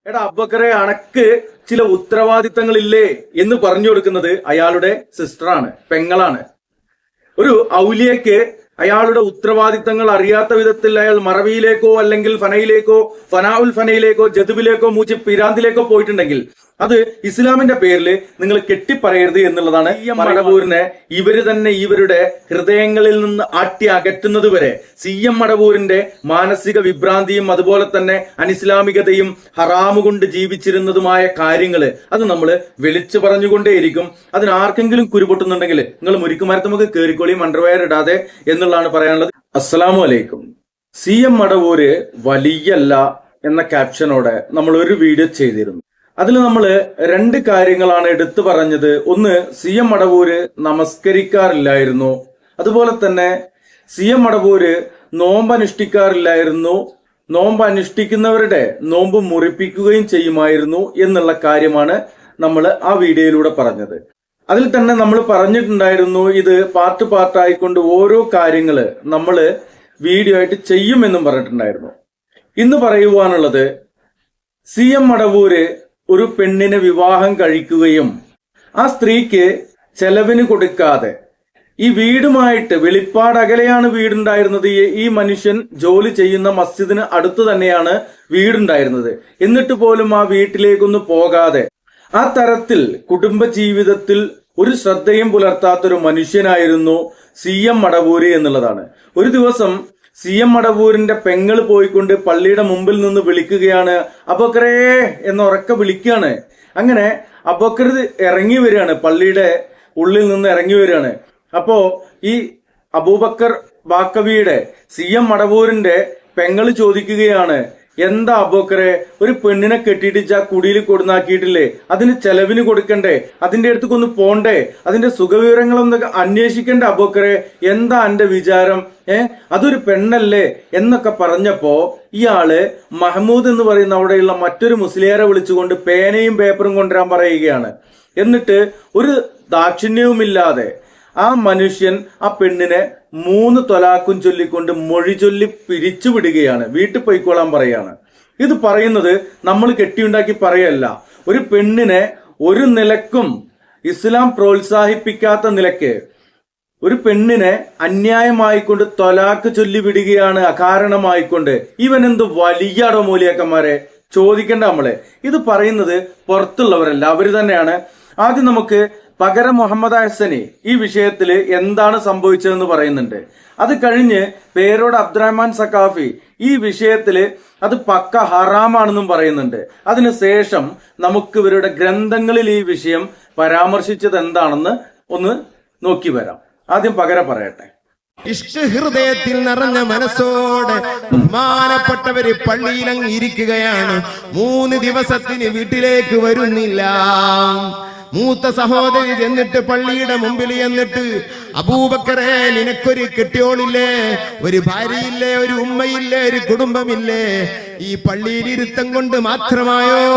എടാ അബൂബക്കറെ അണക്ക് ചില ഉത്തരവാദിത്തങ്ങളില്ലേ എന്ന് പറഞ്ഞു കൊടുക്കുന്നത് അയാളുടെ സിസ്റ്ററാണ്, പെങ്ങളാണ്. ഒരു ഔലിയക്ക് അയാളുടെ ഉത്തരവാദിത്തങ്ങൾ അറിയാത്ത വിധത്തിൽ അയാൾ മറവിയിലേക്കോ അല്ലെങ്കിൽ ഫനാഉൽ ഫനയിലേക്കോ ജദുബിലേക്കോ മൂച്ച് പിരാന്തിലേക്കോ പോയിട്ടുണ്ടെങ്കിൽ അത് ഇസ്ലാമിന്റെ പേരിൽ നിങ്ങൾ കെട്ടിപ്പറയരുത് എന്നുള്ളതാണ്. ഈ മടവൂരിനെ ഇവര് തന്നെ ഇവരുടെ ഹൃദയങ്ങളിൽ നിന്ന് ആട്ടി അകറ്റുന്നത് വരെ CM മടവൂരിന്റെ മാനസിക വിഭ്രാന്തിയും അതുപോലെ തന്നെ അനിസ്ലാമികതയും ഹറാമു കൊണ്ട് ജീവിച്ചിരുന്നതുമായ കാര്യങ്ങള് അത് നമ്മൾ വിളിച്ചു പറഞ്ഞുകൊണ്ടേയിരിക്കും. അതിനാർക്കെങ്കിലും കുരുപൊട്ടുന്നുണ്ടെങ്കിൽ നിങ്ങൾ മുരിക്കുമരത്തുമൊക്കെ കേറിക്കോളിയും അണ്ടർവെയർ ഇടാതെ എന്നുള്ളതാണ് പറയാനുള്ളത്. അസ്സലാമു അലൈക്കും. CM മടവൂര് വലിയല്ല എന്ന ക്യാപ്ഷനോടെ നമ്മൾ ഒരു വീഡിയോ ചെയ്തിരുന്നു. അതിൽ നമ്മൾ രണ്ട് കാര്യങ്ങളാണ് എടുത്തു പറഞ്ഞത്. ഒന്ന്, CM മടവൂര് നമസ്കരിക്കാറില്ലായിരുന്നു. അതുപോലെ തന്നെ CM മടവൂര് നോമ്പ് അനുഷ്ഠിക്കാറില്ലായിരുന്നു. നോമ്പ് അനുഷ്ഠിക്കുന്നവരുടെ നോമ്പ് മുറിപ്പിക്കുകയും ചെയ്യുമായിരുന്നു എന്നുള്ള കാര്യമാണ് നമ്മൾ ആ വീഡിയോയിലൂടെ പറഞ്ഞത്. അതിൽ തന്നെ നമ്മൾ പറഞ്ഞിട്ടുണ്ടായിരുന്നു ഇത് പാർട്ട് പാർട്ടായിക്കൊണ്ട് ഓരോ കാര്യങ്ങള് നമ്മൾ വീഡിയോ ആയിട്ട് ചെയ്യുമെന്നും പറഞ്ഞിട്ടുണ്ടായിരുന്നു. ഇന്ന് പറയുവാനുള്ളത് CM മടവൂര് ഒരു പെണ്ണിനെ വിവാഹം കഴിക്കുകയും ആ സ്ത്രീക്ക് ചെലവിന് കൊടുക്കാതെ ഈ വീടുമായിട്ട് വെളിപ്പാട് അകലെയാണ് വീടുണ്ടായിരുന്നത്. ഈ മനുഷ്യൻ ജോലി ചെയ്യുന്ന മസ്ജിദിന് അടുത്ത് തന്നെയാണ് വീടുണ്ടായിരുന്നത്. എന്നിട്ട് പോലും ആ വീട്ടിലേക്കൊന്ന് പോകാതെ ആ തരത്തിൽ കുടുംബ ജീവിതത്തിൽ ഒരു ശ്രദ്ധയും പുലർത്താത്തൊരു മനുഷ്യനായിരുന്നു CM മടവൂര് എന്നുള്ളതാണ്. ഒരു ദിവസം CM മടവൂരിന്റെ പെങ്ങള് പോയിക്കൊണ്ട് പള്ളിയുടെ മുമ്പിൽ നിന്ന് വിളിക്കുകയാണ്, അബൂബക്കറേ എന്ന് ഉറക്കെ വിളിക്കുകയാണ്. അങ്ങനെ അബൂബക്കർ ഇറങ്ങി വരികയാണ്, പള്ളിയുടെ ഉള്ളിൽ നിന്ന് ഇറങ്ങി വരികയാണ്. അപ്പോ ഈ അബൂബക്കർ ബാക്കവിയുടെ CM മടവൂരിന്റെ പെങ്ങള് ചോദിക്കുകയാണ്, എന്താ അബൂബക്കറെ, ഒരു പെണ്ണിനെ കെട്ടിയിട്ടിച്ച് ആ കുടിയിൽ കൊടുന്നാക്കിയിട്ടില്ലേ, അതിന് ചെലവിന് കൊടുക്കണ്ടേ, അതിന്റെ അടുത്തേക്കൊന്ന് പോണ്ടേ, അതിന്റെ സുഖവിവരങ്ങളൊന്നൊക്കെ അന്വേഷിക്കണ്ടേ അബൂബക്കറെ, എന്താ എന്റെ വിചാരം, അതൊരു പെണ്ണല്ലേ എന്നൊക്കെ പറഞ്ഞപ്പോ ഇയാള് മഹമ്മൂദ് എന്ന് പറയുന്ന അവിടെയുള്ള മറ്റൊരു മുസ്ലിയാരെ വിളിച്ചുകൊണ്ട് പേനയും പേപ്പറും കൊണ്ടുവരാൻ പറയുകയാണ്. എന്നിട്ട് ഒരു ദാക്ഷിണ്യവുമില്ലാതെ ആ മനുഷ്യൻ ആ പെണ്ണിനെ 3 തൊലാക്കും ചൊല്ലിക്കൊണ്ട് മൊഴി ചൊല്ലി പിരിച്ചു വിടുകയാണ്, വീട്ടിൽ പോയിക്കോളാൻ പറയാണ്. ഇത് പറയുന്നത് നമ്മൾ കെട്ടിയുണ്ടാക്കി പറയല്ല. ഒരു പെണ്ണിനെ ഒരു നിലക്കും ഇസ്ലാം പ്രോത്സാഹിപ്പിക്കാത്ത നിലക്ക് ഒരു പെണ്ണിനെ അന്യായമായിക്കൊണ്ട് തൊലാക്ക് ചൊല്ലി വിടുകയാണ് അകാരണമായിക്കൊണ്ട്. ഇവൻ എന്ത് വലിയ അടമൂലിയാക്കന്മാരെ ചോദിക്കേണ്ട നമ്മളെ. ഇത് പറയുന്നത് പുറത്തുള്ളവരല്ല, അവര് തന്നെയാണ്. ആദ്യം നമുക്ക് പകരം മുഹമ്മദ് ഹസനി ഈ വിഷയത്തിൽ എന്താണ് സംഭവിച്ചതെന്ന് പറയുന്നുണ്ട്. അത് കഴിഞ്ഞ് പേരോട് അബ്ദുറഹ്മാൻ സഖാഫി ഈ വിഷയത്തില് അത് പക്ക ഹറാമാണെന്നും പറയുന്നുണ്ട്. അതിനുശേഷം നമുക്ക് ഇവരുടെ ഗ്രന്ഥങ്ങളിൽ ഈ വിഷയം പരാമർശിച്ചത് എന്താണെന്ന് ഒന്ന് നോക്കി വരാം. ആദ്യം പകരം പറയട്ടെ. ഇഷ്ടഹൃദയത്തിൽ നിറഞ്ഞ മനസ്സോടെ ബഹുമാനപ്പെട്ടവര് പള്ളിയിലങ്ങ് ഇരിക്കുകയാണ്. 3 ദിവസത്തിന് വീട്ടിലേക്ക് വരുന്നില്ല. മൂത്ത സഹോദരി എന്നിട്ട് പള്ളിയുടെ മുമ്പിൽ എന്നിട്ട്, അബൂബക്കറെ, നിനക്കൊരു കെട്ടിയോളില്ലേ, ഒരു ഭാര്യയില്ലേ, ഒരു ഉമ്മയില്ലേ, ഒരു കുടുംബമില്ലേ, ഈ പള്ളിയിൽ ഇരുത്തം കൊണ്ട് മാത്രമായോ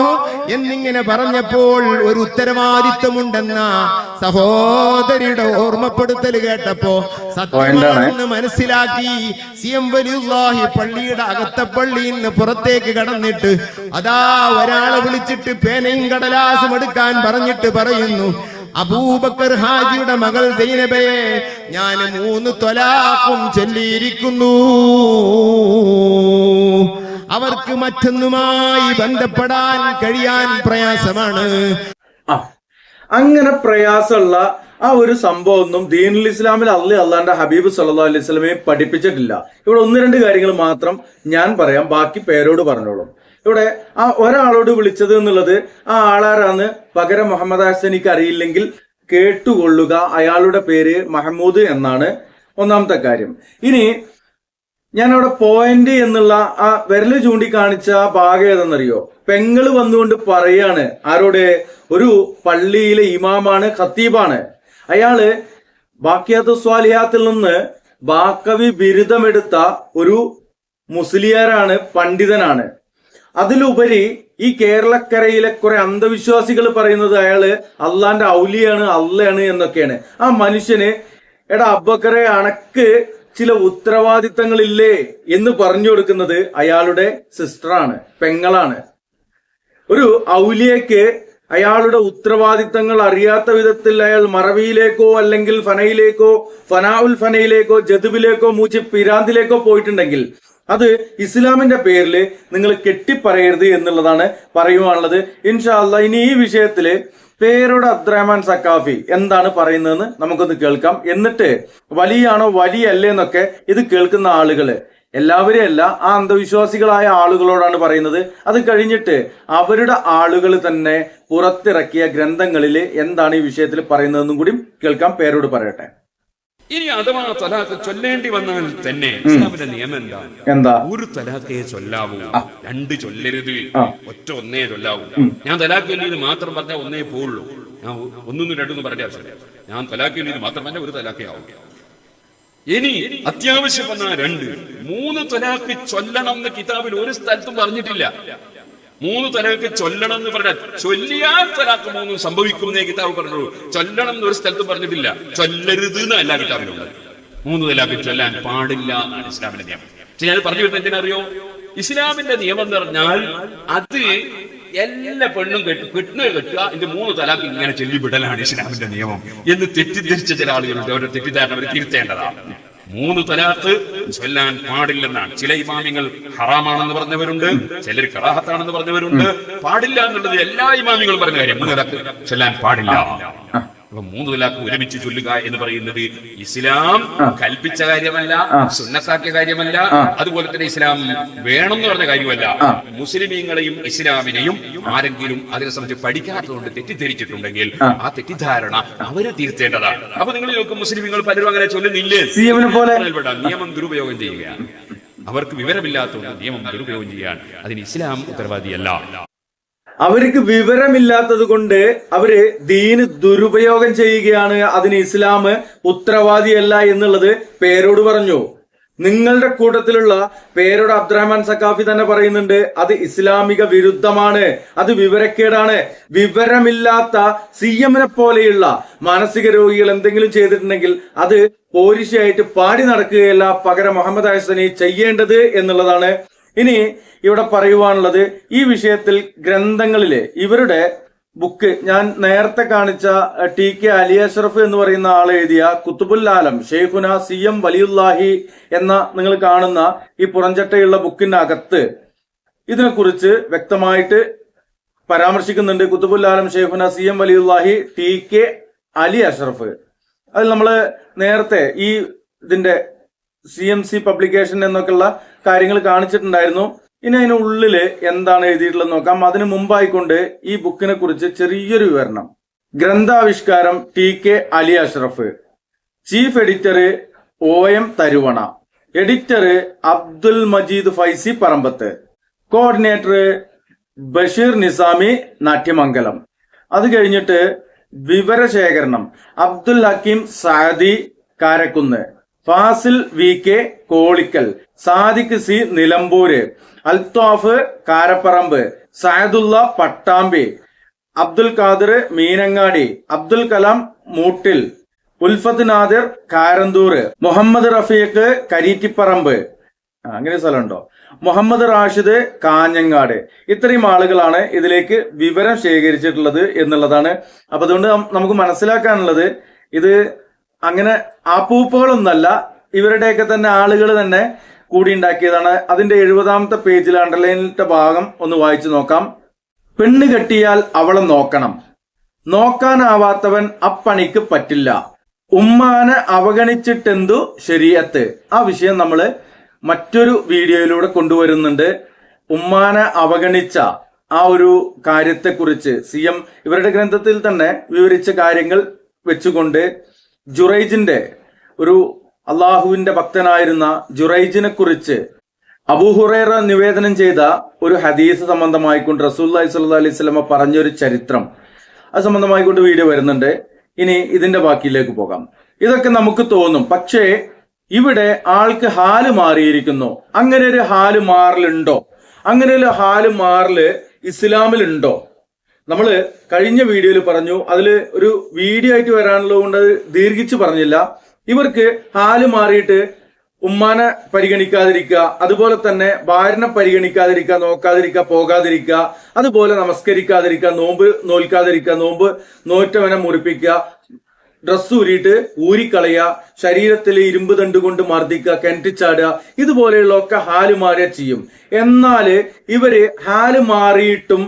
എന്നിങ്ങനെ പറഞ്ഞപ്പോൾ ഒരു ഉത്തരവാദിത്വമുണ്ടെന്ന സഹോദരിയുടെ ഓർമ്മപ്പെടുത്തൽ കേട്ടപ്പോ സത്യമാണെന്ന് മനസ്സിലാക്കി CM വലിയുള്ളാഹി പള്ളിയുടെ അകത്തെ പള്ളിയിൽ നിന്ന് പുറത്തേക്ക് കടന്നിട്ട് അതാ ഒരാളെ വിളിച്ചിട്ട് പേനയും കടലാസും എടുക്കാൻ പറഞ്ഞിട്ട് പറയുന്നു, അബൂബക്കർ ഹാജിയുടെ മകൾ സൈനബയെ ഞാൻ 3 തൊലാഖും ചൊല്ലിയിരിക്കുന്നു. അവർക്ക് മറ്റൊന്നുമായി ബന്ധപ്പെടാൻ കഴിയാൻ പ്രയാസമാണ്. അങ്ങനെ പ്രയാസമുള്ള ആ ഒരു സംഭവമൊന്നും ദീനുൽ ഇസ്ലാമിൽ അള്ളാന്റെ ഹബീബ് സല്ലല്ലാഹു അലൈഹി വസല്ലമയെ പഠിപ്പിച്ചിട്ടില്ല. ഇവിടെ 1-2 കാര്യങ്ങൾ മാത്രം ഞാൻ പറയാം, ബാക്കി പേരോട് പറഞ്ഞോളും. ഇവിടെ ആ ഒരാളോട് വിളിച്ചത് എന്നുള്ളത് ആ ആളാരാന്ന് പകരം മുഹമ്മദ് ഹസനിക്ക് അറിയില്ലെങ്കിൽ കേട്ടുകൊള്ളുക. അയാളുടെ പേര് മഹമ്മൂദ് എന്നാണ്. ഒന്നാമത്തെ കാര്യം. ഇനി ഞാൻ അവിടെ പോയിന്റ് എന്നുള്ള ആ വിരല് ചൂണ്ടിക്കാണിച്ച ആ ഭാഗം ഏതെന്നറിയോ? പെങ്ങള് വന്നുകൊണ്ട് പറയാണ്, ആരോട്? ഒരു പള്ളിയിലെ ഇമാമാണ്, ഖത്തീബാണ്. അയാള് ബാക്കിയാത്തു സ്വാലിഹാത്തിൽ നിന്ന് ബാക്കവി ബിരുദമെടുത്ത ഒരു മുസ്ലിയാരാണ്, പണ്ഡിതനാണ്. അതിലുപരി ഈ കേരളക്കരയിലെ കുറെ അന്ധവിശ്വാസികൾ പറയുന്നത് അയാള് അള്ളാന്റെ ഔലിയാണ്, അള്ളയാണ് എന്നൊക്കെയാണ്. ആ മനുഷ്യന് എടാ അബൂബക്കറെ അണക്ക് ചില ഉത്തരവാദിത്തങ്ങളില്ലേ എന്ന് പറഞ്ഞു കൊടുക്കുന്നത് അയാളുടെ സിസ്റ്ററാണ്, പെങ്ങളാണ്. ഒരു ഔലിയക്ക് അയാളുടെ ഉത്തരവാദിത്തങ്ങൾ അറിയാത്ത വിധത്തിൽ അയാൾ മറവിയിലേക്കോ അല്ലെങ്കിൽ ഫനാഉൽ ഫനയിലേക്കോ ജദുബിലേക്കോ മൂച്ച് പിരാന്തിലേക്കോ പോയിട്ടുണ്ടെങ്കിൽ അത് ഇസ്ലാമിന്റെ പേരിൽ നിങ്ങൾ കെട്ടിപ്പറയരുത് എന്നുള്ളതാണ് പറയുവാനുള്ളത്. ഇൻഷാ അല്ലാഹ് ഇനി ഈ വിഷയത്തില് പേരോട് അബ്ദുറഹ്മാൻ സക്കാഫി എന്താണ് പറയുന്നതെന്ന് നമുക്കൊന്ന് കേൾക്കാം. എന്നിട്ട് വലിയാണോ വലിയല്ലേ എന്നൊക്കെ ഇത് കേൾക്കുന്ന ആളുകള് എല്ലാവരെയും അല്ല, ആ അന്ധവിശ്വാസികളായ ആളുകളോടാണ് പറയുന്നത്. അത് കഴിഞ്ഞിട്ട് അവരുടെ ആളുകൾ തന്നെ പുറത്തിറക്കിയ ഗ്രന്ഥങ്ങളിൽ എന്താണ് ഈ വിഷയത്തിൽ പറയുന്നതെന്നും കൂടി കേൾക്കാം. പേരോട് പറയട്ടെ. ഇനി അഥവാ തലാഖ് ചൊല്ലേണ്ടി വന്നാൽ തന്നെ ഇസ്ലാമിന്റെ നിയമം എന്താ? ഒരു തലാഖേ ചൊല്ലാവൂ, രണ്ട് ചൊല്ലരുത്, ഒന്നേ ചൊല്ലാവൂ. ഞാൻ തലാഖ് ചൊല്ലിയത് മാത്രം പറഞ്ഞാൽ ഒന്നേ പോവുള്ളൂ. ഞാൻ ഒന്നൊന്നും രണ്ടൊന്നും പറഞ്ഞ ആവശ്യമില്ല. ഞാൻ തലാഖ് ചൊല്ലിയത് മാത്രം പറഞ്ഞാൽ ഒരു തലാഖേ ആവും. ഇനി അത്യാവശ്യം വന്നാൽ രണ്ട്, മൂന്ന് തലാഖ് ചൊല്ലണം എന്ന് കിതാബിൽ ഒരു സ്ഥലത്തും പറഞ്ഞിട്ടില്ല. മൂന്ന് തലാഖ് ചൊല്ലണം എന്ന് പറഞ്ഞാൽ ചൊല്ലിയാൽ തലാഖ് മൂന്നും സംഭവിക്കുന്നേ കിതാബ് പറഞ്ഞുള്ളൂ. ചൊല്ലണം എന്ന് ഒരു സ്ഥലത്തും പറഞ്ഞിട്ടില്ല. ചൊല്ലരുത് എന്നല്ല കിതാബിലുള്ളത്. മൂന്ന് തലാഖ് ചൊല്ലാൻ പാടില്ല എന്നാണ് ഇസ്ലാമിന്റെ നിയമം. ഞാൻ പറഞ്ഞു വരുന്നത് എന്തിനറിയോ? ഇസ്ലാമിന്റെ നിയമം എന്ന് പറഞ്ഞാൽ അത് എല്ലാ പെണ്ണും കെട്ടുക ഇതിന്റെ മൂന്ന് തലാഖ് ഇങ്ങനെ ചൊല്ലിവിടലാണ് ഇസ്ലാമിന്റെ നിയമം എന്ന് തെറ്റിദ്ധരിച്ച ചില ആളുകളുണ്ട്. അവരുടെ തെറ്റിദ്ധാരണ അവർ തിരുത്തേണ്ടതാണ്. മൂന്ന് തലാഖ് ചൊല്ലാൻ പാടില്ലെന്നാണ്. ചില ഇമാമിങ്ങൾ ഹറാമാണെന്ന് പറഞ്ഞവരുണ്ട്, ചിലർ കറാഹത്താണെന്ന് പറഞ്ഞവരുണ്ട്. പാടില്ല എന്നുള്ളത് എല്ലാ ഇമാമിങ്ങളും പറഞ്ഞ കാര്യം. മൂന്ന് തലാഖ് ചൊല്ലാൻ പാടില്ല. അപ്പൊ മൂന്ന് തലാഖ് ഒരുമിച്ച് ചൊല്ലുക എന്ന് പറയുന്നത് ഇസ്ലാം കൽപ്പിച്ച കാര്യമല്ല, സുന്നത്താക്കിയ കാര്യമല്ല. അതുപോലെ തന്നെ ഇസ്ലാം വേണം എന്ന് പറഞ്ഞ കാര്യമല്ല. മുസ്ലിമീങ്ങളെയും ഇസ്ലാമിനെയും ആരെങ്കിലും അതിനെ സംബന്ധിച്ച് പഠിക്കാത്തതുകൊണ്ട് തെറ്റിദ്ധരിച്ചിട്ടുണ്ടെങ്കിൽ ആ തെറ്റിദ്ധാരണ അവരെ തീർത്തേണ്ടതാണ്. അപ്പൊ നിങ്ങൾ നോക്കും, മുസ്ലിമീങ്ങൾ പലരും അങ്ങനെ ചൊല്ലുന്നില്ലേ? നിയമം ദുരുപയോഗം ചെയ്യുകയാണ്. അവർക്ക് വിവരമില്ലാത്തതുകൊണ്ട് നിയമം ദുരുപയോഗം ചെയ്യാൻ അതിന് ഇസ്ലാം ഉത്തരവാദിയല്ല. അവർക്ക് വിവരമില്ലാത്തത് കൊണ്ട് അവര് ദീന് ദുരുപയോഗം ചെയ്യുകയാണ്, അതിന് ഇസ്ലാം ഉത്തരവാദിയല്ല എന്നുള്ളത് പേരോട് പറഞ്ഞു. നിങ്ങളുടെ കൂട്ടത്തിലുള്ള പേരോട് അബ്ദുറഹ്മാൻ സക്കാഫി തന്നെ പറയുന്നുണ്ട് അത് ഇസ്ലാമിക വിരുദ്ധമാണ്, അത് വിവരക്കേടാണ്. വിവരമില്ലാത്ത സിഎമ്മിനെ പോലെയുള്ള മാനസിക രോഗികൾ എന്തെങ്കിലും ചെയ്തിട്ടുണ്ടെങ്കിൽ അത് പോരിശയായിട്ട് പാടി നടക്കുകയല്ല, പകരം മുഹമ്മദ് ഹസനി ചെയ്യേണ്ടത് എന്നുള്ളതാണ്. ഇനി ഇവിടെ പറയുവാനുള്ളത് ഈ വിഷയത്തിൽ ഗ്രന്ഥങ്ങളില് ഇവരുടെ ബുക്ക് ഞാൻ നേരത്തെ കാണിച്ച ടി.കെ. അലി അഷ്റഫ് എന്ന് പറയുന്ന ആൾ എഴുതിയ കുത്തുബുൽ ആലം ഷെയ്ഖുന സി.എം. വലിയുല്ലാഹി എന്ന നിങ്ങൾ കാണുന്ന ഈ പുറംചട്ടയുള്ള ബുക്കിന്റെ അകത്ത് ഇതിനെക്കുറിച്ച് വ്യക്തമായിട്ട് പരാമർശിക്കുന്നുണ്ട്. കുത്തുബുൽ ആലം ഷെയ്ഖുന സി.എം. വലിയുല്ലാഹി ടി.കെ. അലി അഷ്റഫ്. അതിൽ നമ്മള് നേരത്തെ ഈ ഇതിന്റെ CMC പബ്ലിക്കേഷൻ എന്നൊക്കെയുള്ള കാര്യങ്ങൾ കാണിച്ചിട്ടുണ്ടായിരുന്നു. ഇനി അതിനുള്ളില് എന്താണ് എഴുതിയിട്ടുള്ളത് നോക്കാം. അതിനു മുമ്പായിക്കൊണ്ട് ഈ ബുക്കിനെ കുറിച്ച് ചെറിയൊരു വിവരണം. ഗ്രന്ഥാവിഷ്കാരം T K. Ali Ashraf, chief editor OM Tharuvana, editor Abdul Majeed Faizy Parambath, coordinator Basheer Nizami Natyamangalam. അത് കഴിഞ്ഞിട്ട് വിവരശേഖരണം അബ്ദുൽ ഹക്കീം സാദി കാരക്കുന്ന്, ഫാസിൽ VK കോളിക്കൽ, സാദിഖ് C നിലമ്പൂര്, അൽത്താഫ് കാരപ്പറമ്പ്, സയദുള്ള പട്ടാമ്പി, അബ്ദുൽ ഖാദിർ മീനങ്ങാടി, അബ്ദുൽ കലാം മൂട്ടിൽ, ഉൽഫത്ത് നാദിർ കാരന്തൂർ, മുഹമ്മദ് റഫീഖ് കരീറ്റിപ്പറമ്പ്, അങ്ങനെ സ്ഥലമുണ്ടോ, മുഹമ്മദ് റാഷിദ് കാഞ്ഞങ്ങാട്. ഇത്രയും ആളുകളാണ് ഇതിലേക്ക് വിവരം ശേഖരിച്ചിട്ടുള്ളത് എന്നുള്ളതാണ്. അപ്പൊ അതുകൊണ്ട് നമുക്ക് മനസ്സിലാക്കാനുള്ളത് ഇത് അങ്ങനെ ആപ്പൂപ്പുകളൊന്നല്ല, ഇവരുടെയൊക്കെ തന്നെ ആളുകൾ തന്നെ കൂടി ഉണ്ടാക്കിയതാണ്. അതിന്റെ 70ാമത്തെ പേജിൽ അണ്ടർലൈനിട്ട ഭാഗം ഒന്ന് വായിച്ചു നോക്കാം. പെണ്ണ് കെട്ടിയാൽ അവളെ നോക്കണം, നോക്കാനാവാത്തവൻ അപ്പണിക്ക് പറ്റില്ല, ഉമ്മാനെ അവഗണിച്ചിട്ടെന്തു ശരീഅത്ത്. ആ വിഷയം നമ്മള് മറ്റൊരു വീഡിയോയിലൂടെ കൊണ്ടുവരുന്നുണ്ട്. ഉമ്മാനെ അവഗണിച്ച ആ ഒരു കാര്യത്തെക്കുറിച്ച് CM ഇവരുടെ ഗ്രന്ഥത്തിൽ തന്നെ വിവരിച്ച കാര്യങ്ങൾ വെച്ചുകൊണ്ട് ജുറൈജിന്റെ ഒരു അള്ളാഹുവിന്റെ ഭക്തനായിരുന്ന ജുറൈജിനെ കുറിച്ച് അബൂ ഹുറൈറ നിവേദനം ചെയ്ത ഒരു ഹദീസ് സംബന്ധമായിക്കൊണ്ട് റസൂലുള്ളാഹി സ്വല്ലല്ലാഹു അലൈഹി വസല്ലം പറഞ്ഞൊരു ചരിത്രം അത് സംബന്ധമായിക്കൊണ്ട് വീഡിയോ വരുന്നുണ്ട്. ഇനി ഇതിന്റെ ബാക്കിയിലേക്ക് പോകാം. ഇതൊക്കെ നമുക്ക് തോന്നും, പക്ഷേ ഇവിടെ ആൾക്ക് ഹാല് മാറിയിരിക്കുന്നു. അങ്ങനെ ഒരു ഹാല് മാറലുണ്ടോ? അങ്ങനെ ഒരു ഹാല് മാറല് ഇസ്ലാമിലുണ്ടോ? നമ്മള് കഴിഞ്ഞ വീഡിയോയിൽ പറഞ്ഞു, അതില് ഒരു വീഡിയോ ആയിട്ട് വരാനുള്ളത് കൊണ്ട് അത് ദീർഘിച്ചു പറഞ്ഞില്ല. ഇവർക്ക് ഹാല് മാറിയിട്ട് ഉമ്മാനെ പരിഗണിക്കാതിരിക്കുക, അതുപോലെ തന്നെ ഭാര്യനെ പരിഗണിക്കാതിരിക്കുക, നോക്കാതിരിക്കുക, പോകാതിരിക്കുക, അതുപോലെ നമസ്കരിക്കാതിരിക്കുക, നോമ്പ് നോൽക്കാതിരിക്കുക, നോമ്പ് നോറ്റവനെ മുറിപ്പിക്കുക, ഡ്രസ്സ് ഊരിയിട്ട് ഊരിക്കളയുക, ശരീരത്തിൽ ഇരുമ്പ് തണ്ട് കൊണ്ട് മർദ്ദിക്കുക, കിണറ്റിച്ചാടുക, ഇതുപോലെയുള്ളതൊക്കെ ഹാല് മാറിയ ചെയ്യും. എന്നാല് ഇവര് ഹാല് മാറിയിട്ടും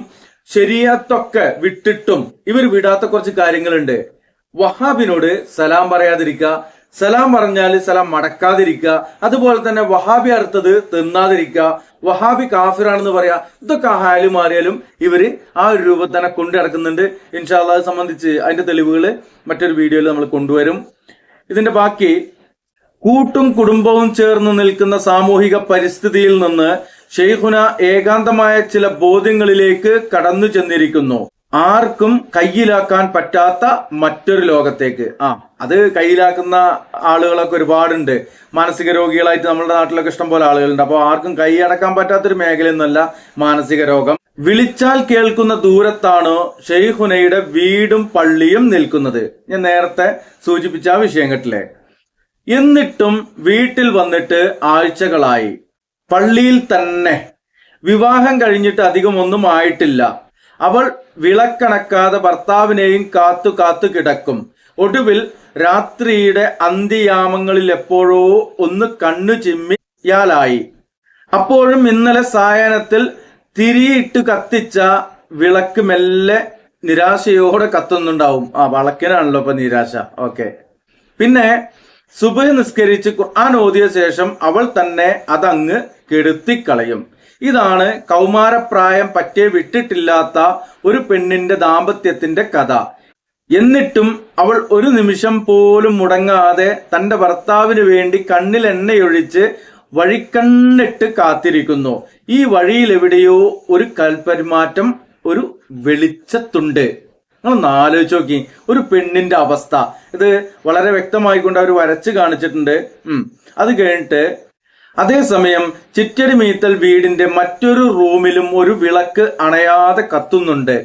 ശരീഅത്തൊക്കെ വിട്ടിട്ടും ഇവർ വിടാത്ത കുറച്ച് കാര്യങ്ങളുണ്ട്. വഹാബിനോട് സലാം പറയാതിരിക്കുക, സലാം പറഞ്ഞാൽ സലാം മടക്കാതിരിക്കുക, അതുപോലെ തന്നെ വഹാബി അറുത്തത് തിന്നാതിരിക്കുക, വഹാബി കാഫിറാണെന്ന് പറയാ. ഇതൊക്കെ ഹാല് മാറിയാലും ഇവര് ആ ഒരു രൂപത്തിൽ തന്നെ കൊണ്ടു നടക്കുന്നുണ്ട്. ഇൻഷാ അല്ലാഹ് അത് സംബന്ധിച്ച് അതിന്റെ തെളിവുകൾ മറ്റൊരു വീഡിയോയിൽ നമ്മൾ കൊണ്ടുവരും. ഇതിന്റെ ബാക്കി കൂട്ടും കുടുംബവും ചേർന്ന് നിൽക്കുന്ന സാമൂഹിക പരിസ്ഥിതിയിൽ നിന്ന് ഷെയ്ഖുന ഏകാന്തമായ ചില ബോധ്യങ്ങളിലേക്ക് കടന്നു ചെന്നിരിക്കുന്നു. ആർക്കും കയ്യിലാക്കാൻ പറ്റാത്ത മറ്റൊരു ലോകത്തേക്ക്. അത് കയ്യിലാക്കുന്ന ആളുകളൊക്കെ ഒരുപാടുണ്ട്. മാനസിക രോഗികളായിട്ട് നമ്മുടെ നാട്ടിലൊക്കെ ഇഷ്ടം പോലെ ആളുകളുണ്ട്. അപ്പോൾ ആർക്കും കൈയടക്കാൻ പറ്റാത്തൊരു മേഖലയൊന്നുമല്ല മാനസിക രോഗം. വിളിച്ചാൽ കേൾക്കുന്ന ദൂരത്താണോ ഷെയ്ഖുനയുടെ വീടും പള്ളിയും നിൽക്കുന്നത്? ഞാൻ നേരത്തെ സൂചിപ്പിച്ച ആ വിഷയം കേട്ടില്ലേ? എന്നിട്ടും വീട്ടിൽ വന്നിട്ട് ആഴ്ചകളായി. പള്ളിയിൽ തന്നെ. വിവാഹം കഴിഞ്ഞിട്ട് അധികം ഒന്നും ആയിട്ടില്ല. അവൾ വിളക്കണക്കാതെ ഭർത്താവിനെയും കാത്തു കാത്തു കിടക്കും. ഒടുവിൽ രാത്രിയുടെ അന്ത്യയാമങ്ങളിൽ എപ്പോഴോ ഒന്ന് കണ്ണു ചിമ്മിയാലായി. അപ്പോഴും ഇന്നലെ സായാഹ്നത്തിൽ തിരിയിട്ട് കത്തിച്ച വിളക്ക് മെല്ലെ നിരാശയോടെ കത്തുന്നുണ്ടാവും. വിളക്കിനാണല്ലോ ഇപ്പൊ നിരാശ. ഓക്കെ. പിന്നെ സുബഹ് നിസ്കരിച്ച് ഖുർആൻ ഓതിയ ശേഷം അവൾ തന്നെ അതങ്ങ് കെടുത്തിക്കളയും. ഇതാണ് കൗമാരപ്രായം പറ്റേ വിട്ടിട്ടില്ലാത്ത ഒരു പെണ്ണിന്റെ ദാമ്പത്യത്തിന്റെ കഥ. എന്നിട്ടും അവൾ ഒരു നിമിഷം പോലും മുടങ്ങാതെ തന്റെ ഭർത്താവിന് വേണ്ടി കണ്ണിൽ എണ്ണയൊഴിച്ച് വഴിക്കണ്ണിട്ട് കാത്തിരിക്കുന്നു. ഈ വഴിയിൽ എവിടെയോ ഒരു കൽപരിമാറ്റം, ഒരു വെളിച്ചത്തുണ്ട്. നിങ്ങളൊന്ന് ആലോചിച്ച് നോക്കി ഒരു പെണ്ണിന്റെ അവസ്ഥ. ഇത് വളരെ വ്യക്തമായിക്കൊണ്ട് അവർ വരച്ച് കാണിച്ചിട്ടുണ്ട്. അത് കഴിഞ്ഞിട്ട് അതേസമയം ചിറ്റടി മീത്തൽ വീടിന്റെ മറ്റൊരു റൂമിലും ഒരു വിളക്ക് അണയാതെ കത്തുന്നുണ്ട്.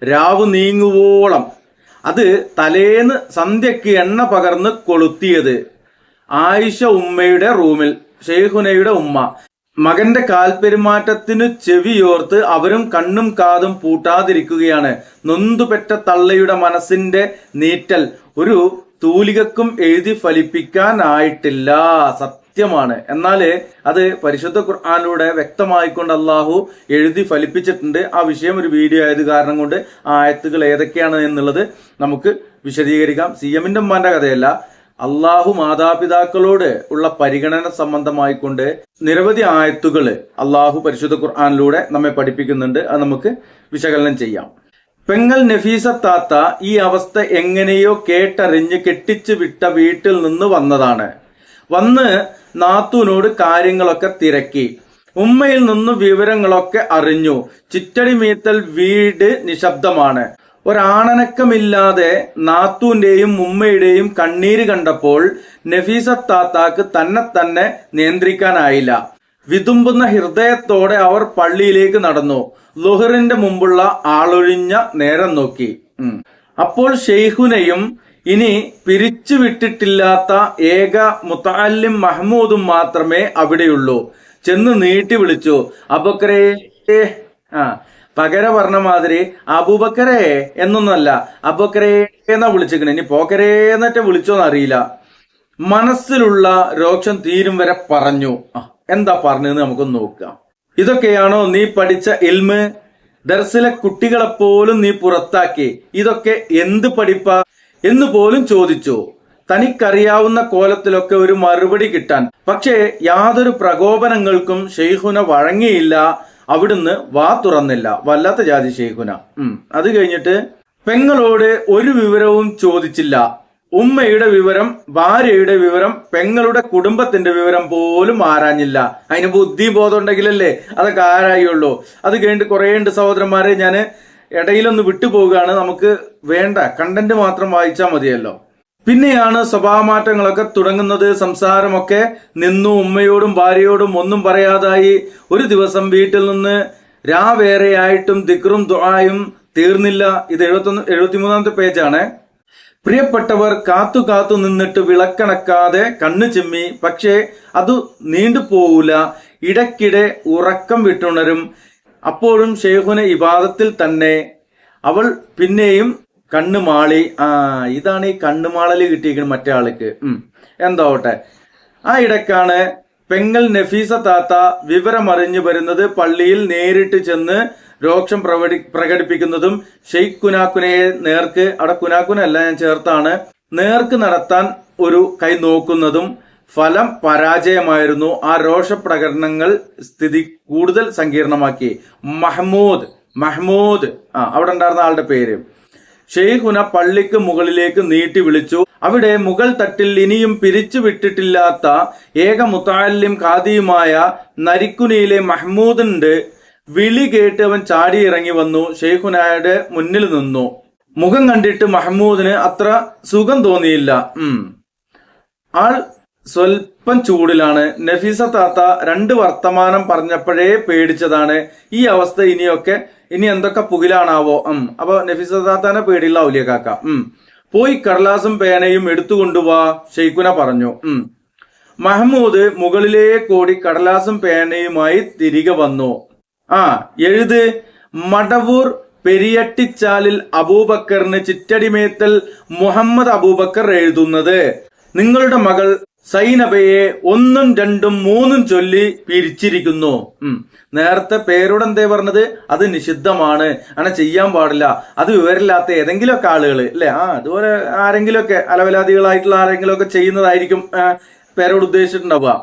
രാവ് നീങ്ങുവോളം. അത് തലേന്ന് സന്ധ്യക്ക് എണ്ണ പകർന്ന് കൊളുത്തിയത്. ആയിഷ ഉമ്മയുടെ റൂമിൽ ഷെയ്ഖുനയുടെ ഉമ്മ. മകന്റെ കാൽപെരുമാറ്റത്തിന് ചെവിയോർത്ത് അവരും കണ്ണും കാതും പൂട്ടാതിരിക്കുകയാണ്. നൊന്തുപെറ്റ തള്ളയുടെ മനസ്സിന്റെ നീറ്റൽ ഒരു തൂലികക്കും എഴുതി ഫലിപ്പിക്കാനായിട്ടില്ല. സത്യമാണ്. എന്നാല് അത് പരിശുദ്ധ ഖുർആനിലൂടെ വ്യക്തമായിക്കൊണ്ട് അള്ളാഹു എഴുതി ഫലിപ്പിച്ചിട്ടുണ്ട്. ആ വിഷയം ഒരു വീഡിയോ ആയത് കാരണം കൊണ്ട് ആ ആയത്തുകൾ ഏതൊക്കെയാണ് എന്നുള്ളത് നമുക്ക് വിശദീകരിക്കാം. സിയമിന്റെ ഉമ്മാന്റെ കഥയല്ല. അള്ളാഹു മാതാപിതാക്കളോട് ഉള്ള പരിഗണന സംബന്ധമായിക്കൊണ്ട് നിരവധി ആയത്തുകൾ അള്ളാഹു പരിശുദ്ധ ഖുർആനിലൂടെ നമ്മെ പഠിപ്പിക്കുന്നുണ്ട്. അത് നമുക്ക് വിശകലനം ചെയ്യാം. പെങ്ങൾ നഫീസ താത്ത ഈ അവസ്ഥ എങ്ങനെയോ കേട്ടറിഞ്ഞ് കെട്ടിച്ചു വിട്ട വീട്ടിൽ നിന്ന് വന്നതാണ്. വന്ന് നാത്തൂനോട് കാര്യങ്ങളൊക്കെ തിരക്കി. ഉമ്മയിൽ നിന്ന് വിവരങ്ങളൊക്കെ അറിഞ്ഞു. ചിറ്റടി മീത്തൽ വീട് നിശബ്ദമാണ്. ഒരാണനക്കമില്ലാതെ നാത്തൂന്റെയും ഉമ്മയുടെയും കണ്ണീര് കണ്ടപ്പോൾ നഫീസ താത്താക്ക് തന്നെ നിയന്ത്രിക്കാനായില്ല. വിതുമ്പുന്ന ഹൃദയത്തോടെ അവർ പള്ളിയിലേക്ക് നടന്നു. ളുഹറിന്റെ മുമ്പുള്ള ആളൊഴിഞ്ഞ നേരം നോക്കി. അപ്പോൾ ഷെയ്ഖുനയും ഇനി പിരിച്ചുവിട്ടിട്ടില്ലാത്ത ഏക മുത്തഅല്ലിം മഹ്മൂദും മാത്രമേ അവിടെയുള്ളൂ. ചെന്ന് നീട്ടി വിളിച്ചു, അബൂബക്കറേ. പകര പറഞ്ഞ മാതിരി അബൂബക്കറേ എന്നൊന്നല്ല, അബൂബക്കറേ എന്നാ വിളിച്ചിരിക്കണേ. ഇനി പോക്കരേ എന്നിട്ട് വിളിച്ചോന്ന് അറിയില്ല. മനസ്സിലുള്ള രോക്ഷം തീരും വരെ പറഞ്ഞു. എന്താ പറഞ്ഞതെന്ന് നമുക്കൊന്ന് നോക്കാം. ഇതൊക്കെയാണോ നീ പഠിച്ച ഇൽമ്? ദർസിലെ കുട്ടികളെപ്പോലും നീ പുറത്താക്കി. ഇതൊക്കെ എന്ത് പഠിപ്പാ എന്ന് പോലും ചോദിച്ചു. തനിക്കറിയാവുന്ന കോലത്തിലൊക്കെ ഒരു മറുപടി കിട്ടാൻ. പക്ഷേ യാതൊരു പ്രകോപനങ്ങൾക്കും ഷെയ്ഖുന വഴങ്ങിയില്ല. അവിടുന്ന് വാ തുറന്നില്ല. വല്ലാത്ത ജാതി ഷെയ്ഖുന. അത് കഴിഞ്ഞിട്ട് പെങ്ങളോട് ഒരു വിവരവും ചോദിച്ചില്ല. ഉമ്മയുടെ വിവരം, ഭാര്യയുടെ വിവരം, പെങ്ങളുടെ കുടുംബത്തിന്റെ വിവരം പോലും ആരാഞ്ഞില്ല. അതിന് ബുദ്ധി ബോധം ഉണ്ടെങ്കിലല്ലേ അതൊക്കെ ആരായുള്ളൂ. അത് കഴിഞ്ഞിട്ട് കുറേ ഉണ്ട് സഹോദരന്മാരെ. ഞാൻ ഇടയിലൊന്ന് വിട്ടുപോവുകയാണ്. നമുക്ക് വേണ്ട കണ്ടന്റ് മാത്രം വായിച്ചാൽ മതിയല്ലോ. പിന്നെയാണ് സ്വഭാവമാറ്റങ്ങളൊക്കെ തുടങ്ങുന്നത്. സംസാരമൊക്കെ നിന്നു. ഉമ്മയോടും ഭാര്യയോടും ഒന്നും പറയാതായി. ഒരു ദിവസം വീട്ടിൽ നിന്ന് രാവേറെയായിട്ടും ദിക്റും ദുആയും തീർന്നില്ല. ഇത് 73-ാമത്തെ പേജാണ്. പ്രിയപ്പെട്ടവർ കാത്തു കാത്തു നിന്നിട്ട് വിളക്കണക്കാതെ കണ്ണു ചിമ്മി. പക്ഷേ അത് നീണ്ടുപോകൂല. ഇടയ്ക്കിടെ ഉറക്കം വിട്ടുണരും. അപ്പോഴും ഷെയ്ഖുന ഇബാദത്തിൽ തന്നെ. അവൾ പിന്നെയും കണ്ണു മാളി. ഇതാണ് ഈ കണ്ണുമാളല് കിട്ടിയിരിക്കുന്നത് മറ്റേ ആൾക്ക്. എന്താവട്ടെ, ആ ഇടയ്ക്കാണ് പെങ്ങൾ നഫീസ താത്ത വിവരമറിഞ്ഞു വരുന്നത്. പള്ളിയിൽ നേരിട്ട് ചെന്ന് രോക്ഷം പ്രകടിപ്പിക്കുന്നതും ഷെയ്ഖ് കുനാക്കുനയെ നേർക്ക്, അവിടെ കുനാക്കുനല്ല ഞാൻ ചേർത്താണ്, നേർക്ക് നടത്താൻ ഒരു കൈ നോക്കുന്നതും ഫലം പരാജയമായിരുന്നു. ആ രോഷപ്രകടനങ്ങൾ സ്ഥിതി കൂടുതൽ സങ്കീർണമാക്കി. മഹ്മൂദ് അവിടെ ഉണ്ടായിരുന്ന ആളുടെ പേര്. ഷെയ്ഖുന പള്ളിക്ക് മുകളിലേക്ക് നീട്ടി വിളിച്ചു. അവിടെ മുകൾ തട്ടിൽ ഇനിയും പിരിച്ചു വിട്ടിട്ടില്ലാത്ത ഏക മുത്തഅല്ലിം ഖാദിയുമായ നരിക്കുനിയിലെ മഹ്മൂദിന്റെ വിളി കേട്ട് അവൻ ചാടിയിറങ്ങി വന്നു. ഷെയ്ഖുനായുടെ മുന്നിൽ നിന്നു. മുഖം കണ്ടിട്ട് മഹ്മൂദിന് അത്ര സുഖം തോന്നിയില്ല. ആൾ സ്വൽപ്പം ചൂടിലാണ്. നഫീസ താത്ത 2 വർത്തമാനം പറഞ്ഞപ്പോഴേ പേടിച്ചതാണ്. ഈ അവസ്ഥ ഇനി എന്തൊക്കെ പുകിലാണാവോ. അപ്പൊ നഫീസ താത്താനെ പേടിയുള്ള ഔലിയ കാക്ക. പോയി കടലാസും പേനയും എടുത്തുകൊണ്ടുവാ, ഷെയ്ഖുന പറഞ്ഞു. മഹ്മൂദ് മുകളിലേക്കോടി കടലാസും പേനയുമായി തിരികെ വന്നു. എഴുത്. മടവൂർ പെരിയട്ടിച്ചാലിൽ അബൂബക്കറിന് ചിറ്റടിമേത്തൽ മുഹമ്മദ് അബൂബക്കർ എഴുതുന്നത്. നിങ്ങളുടെ മകൾ സൈനബയെ 1, 2, 3 ചൊല്ലി പിരിച്ചിരിക്കുന്നു. നേരത്തെ പേരോടെന്തേ പറഞ്ഞത്? അത് നിഷിദ്ധമാണ്, അങ്ങനെ ചെയ്യാൻ പാടില്ല. അത് വിവരമില്ലാത്ത ഏതെങ്കിലുമൊക്കെ ആളുകൾ അല്ലെ, അതുപോലെ ആരെങ്കിലുമൊക്കെ അലവലാദികളായിട്ടുള്ള ആരെങ്കിലുമൊക്കെ ചെയ്യുന്നതായിരിക്കും പേരോട് ഉദ്ദേശിച്ചിട്ടുണ്ടാവുക.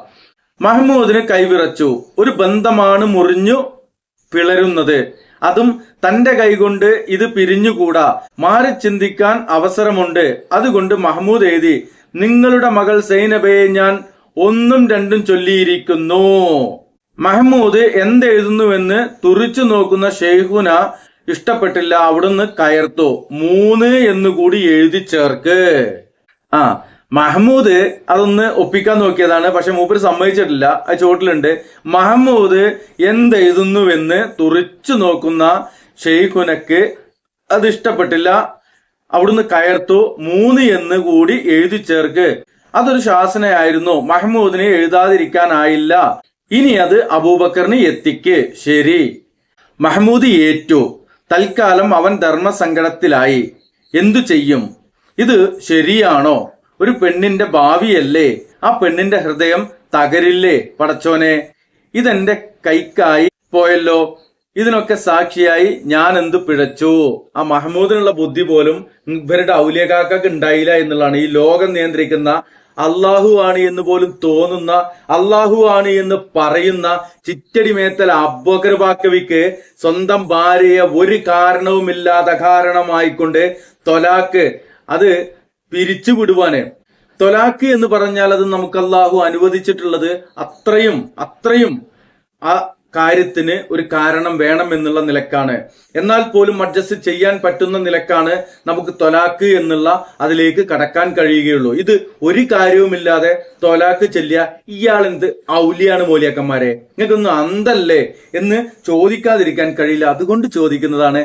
മഹ്മൂദിന് കൈവിറച്ചു. ഒരു ബന്ധമാണ് മുറിഞ്ഞു പിളരുന്നത്. അതും തന്റെ കൈകൊണ്ട് ഇത് പിരിഞ്ഞുകൂടാ. മാറി ചിന്തിക്കാൻ അവസരമുണ്ട്. അതുകൊണ്ട് മഹ്മൂദ് എഴുതി, നിങ്ങളുടെ മകൾ സൈനബയെ ഞാൻ 1, 2 ചൊല്ലിയിരിക്കുന്നു. മഹ്മൂദ് എന്തെഴുതുന്നുവെന്ന് തുറിച്ചു നോക്കുന്ന ഷെയ്ഖുന ഇഷ്ടപ്പെട്ടില്ല. അവിടുന്ന് കയർത്തു. 3 എന്നുകൂടി എഴുതി ചേർക്ക്. മഹ്മൂദ് അതൊന്ന് ഒപ്പിക്കാൻ നോക്കിയതാണ്. പക്ഷെ മൂപ്പര് സമ്മതിച്ചിട്ടില്ല. അത് ചോട്ടിലുണ്ട്. മഹ്മൂദ് എന്തെഴുതുന്നുവെന്ന് തുറിച്ചു നോക്കുന്ന ഷെയ്ഖുനക്ക് അത് ഇഷ്ടപ്പെട്ടില്ല. അവിടുന്ന് കയർത്തു. 3 എന്ന് കൂടി എഴുതി ചേർക്ക്. അതൊരു ശാസനയായിരുന്നു. മഹ്മൂദിനെ എഴുതാതിരിക്കാനായില്ല. ഇനി അത് അബൂബക്കറിന് എത്തിക്ക്. ശരി. മഹ്മൂദ് ഏറ്റു. തൽക്കാലം അവൻ ധർമ്മസങ്കടത്തിലായി. എന്തു ചെയ്യും? ഇത് ശരിയാണോ? ഒരു പെണ്ണിന്റെ ഭാവിയല്ലേ? ആ പെണ്ണിന്റെ ഹൃദയം തകരില്ലേ പടച്ചോനെ? ഇതെന്റെ കൈക്കായി പോയല്ലോ. ഇതിനൊക്കെ സാക്ഷിയായി ഞാൻ എന്തു പിഴച്ചു? ആ മഹ്മൂദിനുള്ള ബുദ്ധി പോലും ഇവരുടെ ഔലിയക്കാർക്ക് ഉണ്ടായില്ല എന്നുള്ളതാണ്. ഈ ലോകം നിയന്ത്രിക്കുന്ന അള്ളാഹു ആണ് എന്ന് പോലും തോന്നുന്ന, അള്ളാഹു ആണ് എന്ന് പറയുന്ന ചിറ്റടിമേത്തൽ അബൂബക്കർ ബാക്കവിക്ക് സ്വന്തം ഭാര്യയെ ഒരു കാരണവുമില്ലാതെ കാരണമായിക്കൊണ്ട് തൊലാക്ക്, അത് പിരിച്ചുവിടുവാന്. തൊലാക്ക് എന്ന് പറഞ്ഞാൽ അത് നമുക്ക് അള്ളാഹു അനുവദിച്ചിട്ടുള്ളത് അത്രയും ആ കാര്യത്തിന് ഒരു കാരണം വേണം എന്നുള്ള നിലക്കാണ്. എന്നാൽ പോലും അഡ്ജസ്റ്റ് ചെയ്യാൻ പറ്റുന്ന നിലക്കാണ് നമുക്ക് തൊലാക്ക് എന്നുള്ള അതിലേക്ക് കടക്കാൻ കഴിയുകയുള്ളൂ. ഇത് ഒരു കാര്യവുമില്ലാതെ തൊലാക്ക് ചെല്ലിയ ഇയാൾ എന്ത് ഔലിയാണ് മോലിയാക്കന്മാരെ, നിങ്ങൾക്കൊന്നും അന്തല്ലേ എന്ന് ചോദിക്കാതിരിക്കാൻ കഴിയില്ല. അതുകൊണ്ട് ചോദിക്കുന്നതാണ്.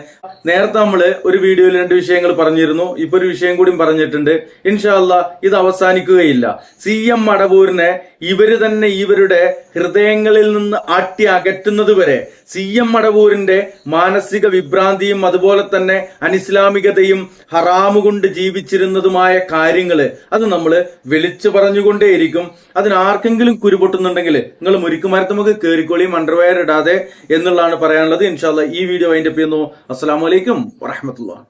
നേരത്തെ നമ്മള് ഒരു വീഡിയോയിൽ 2 വിഷയങ്ങൾ പറഞ്ഞിരുന്നു. ഇപ്പൊ ഒരു വിഷയം കൂടി പറഞ്ഞിട്ടുണ്ട്. ഇൻഷാ അല്ലാഹ് ഇത് അവസാനിക്കുകയില്ല. CM മടവൂരിനെ ഇവര് തന്നെ ഇവരുടെ ഹൃദയങ്ങളിൽ നിന്ന് ആട്ടി അകറ്റുന്നത് വരെ CM മടവൂരിന്റെ മാനസിക വിഭ്രാന്തിയും അതുപോലെ തന്നെ അനിസ്ലാമികതയും ഹറാമു കൊണ്ട് ജീവിച്ചിരുന്നതുമായ കാര്യങ്ങള് അത് നമ്മൾ വിളിച്ചു പറഞ്ഞുകൊണ്ടേയിരിക്കും. അതിനാർക്കെങ്കിലും കുരുപൊട്ടുന്നുണ്ടെങ്കിൽ നിങ്ങൾ മുരിക്കുമാരത്ത് നമുക്ക് കേറിക്കോളിയും അണ്ടർവെയർ ഇടാതെ എന്നുള്ളതാണ് പറയാനുള്ളത്. ഇൻഷാ അല്ലാഹ് ഈ വീഡിയോ വൈൻഡപ്പ് ചെയ്യുന്നു. അസ്സലാമു അലൈക്കും വറഹ്മത്തുള്ളാഹി.